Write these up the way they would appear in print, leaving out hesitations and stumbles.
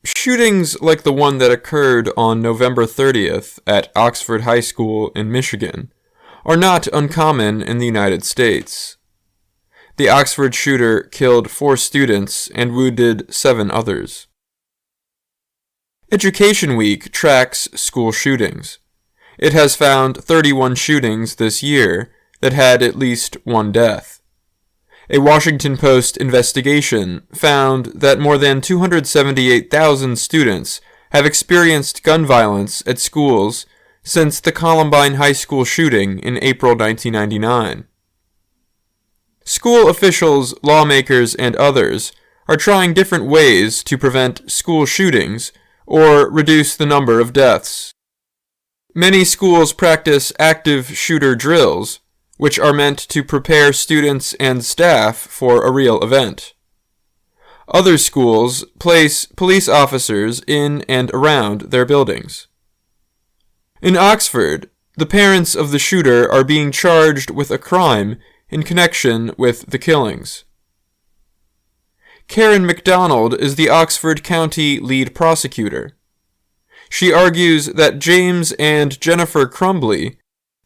Shootings like the one that occurred on November 30th at Oxford High School in Michigan are not uncommon in the United States. The Oxford shooter killed 4 students and wounded 7 others. Education Week tracks school shootings. It has found 31 shootings this year that had at least 1 death. A Washington Post investigation found that more than 278,000 students have experienced gun violence at schools since the Columbine High School shooting in April 1999. School officials, lawmakers, and others are trying different ways to prevent school shootings or reduce the number of deaths. Many schools practice active shooter drills, which are meant to prepare students and staff for a real event. Other schools place police officers in and around their buildings. In Oxford, the parents of the shooter are being charged with a crime in connection with the killings. Karen McDonald is the Oxford County lead prosecutor. She argues that James and Jennifer Crumbly,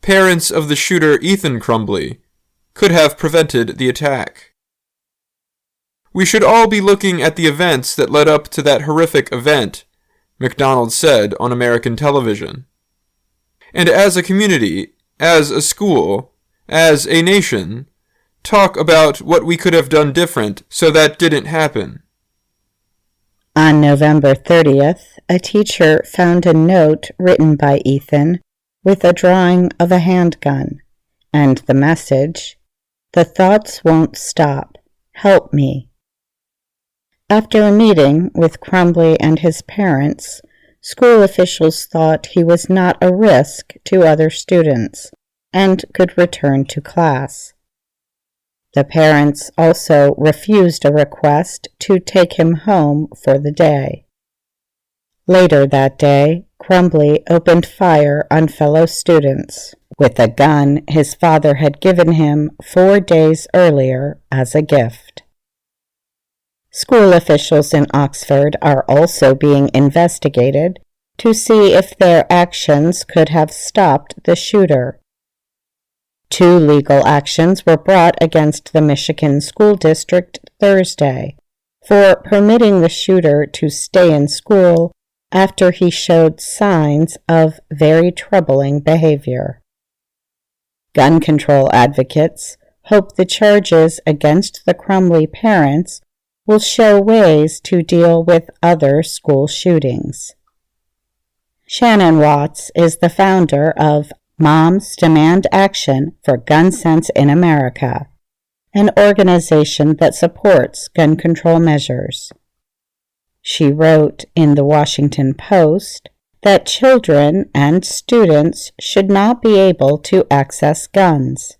parents of the shooter Ethan Crumbly, could have prevented the attack. "We should all be looking at the events that led up to that horrific event," McDonald said on American television. "And as a community, as a school, as a nation, talk about what we could have done different so that didn't happen." On November 30th, a teacher found a note written by Ethan with a drawing of a handgun and the message, "The thoughts won't stop. Help me." After a meeting with Crumbly and his parents, school officials thought he was not a risk to other students and could return to class. The parents also refused a request to take him home for the day. Later that day, Crumbly opened fire on fellow students with a gun his father had given him 4 days earlier as a gift. School officials in Oxford are also being investigated to see if their actions could have stopped the shooter. 2 legal actions were brought against the Michigan School District Thursday for permitting the shooter to stay in school after he showed signs of very troubling behavior. Gun control advocates hope the charges against the Crumbly parents will show ways to deal with other school shootings. Shannon Watts is the founder of Moms Demand Action for Gun Sense in America, an organization that supports gun control measures. She wrote in the Washington Post that children and students should not be able to access guns.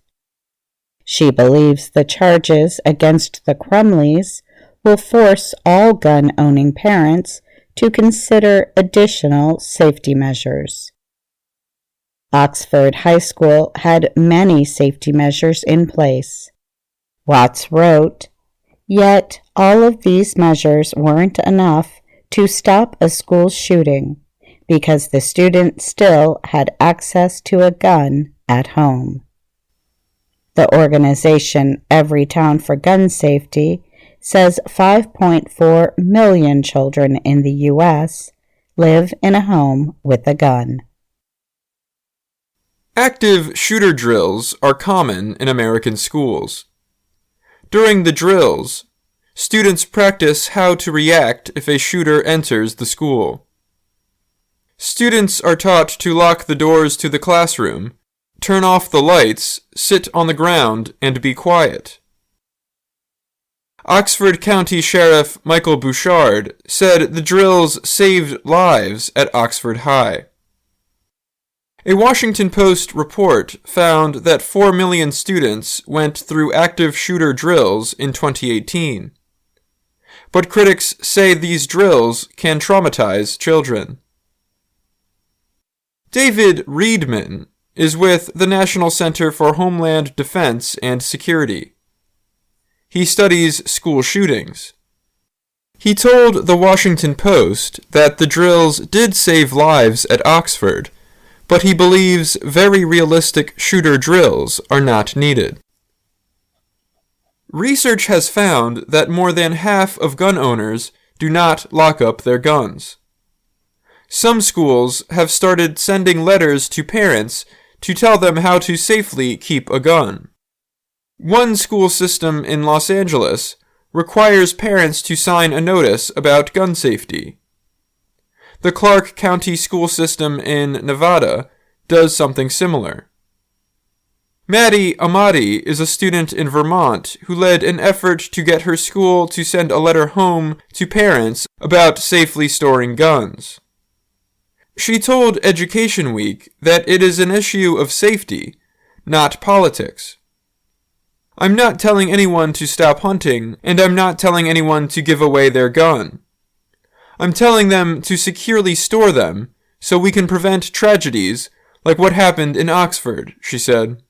She believes the charges against the Crumleys will force all gun-owning parents to consider additional safety measures. Oxford High School had many safety measures in place. Watts wrote, "Yet all of these measures weren't enough to stop a school shooting because the student still had access to a gun at home." The organization Every Town for Gun Safety says 5.4 million children in the U.S. live in a home with a gun. Active shooter drills are common in American schools. During the drills, students practice how to react if a shooter enters the school. Students are taught to lock the doors to the classroom, turn off the lights, sit on the ground, and be quiet. Oxford County Sheriff Michael Bouchard said the drills saved lives at Oxford High. A Washington Post report found that 4 million students went through active shooter drills in 2018. But critics say these drills can traumatize children. David Reedman is with the National Center for Homeland Defense and Security. He studies school shootings. He told the Washington Post that the drills did save lives at Oxford, but he believes very realistic shooter drills are not needed. Research has found that more than half of gun owners do not lock up their guns. Some schools have started sending letters to parents to tell them how to safely keep a gun. One school system in Los Angeles requires parents to sign a notice about gun safety. The Clark County school system in Nevada does something similar. Maddie Amati is a student in Vermont who led an effort to get her school to send a letter home to parents about safely storing guns. She told Education Week that it is an issue of safety, not politics. I'm not telling anyone to stop hunting, and I'm not telling anyone to give away their gun. I'm telling them to securely store them so we can prevent tragedies like what happened in Oxford, she said.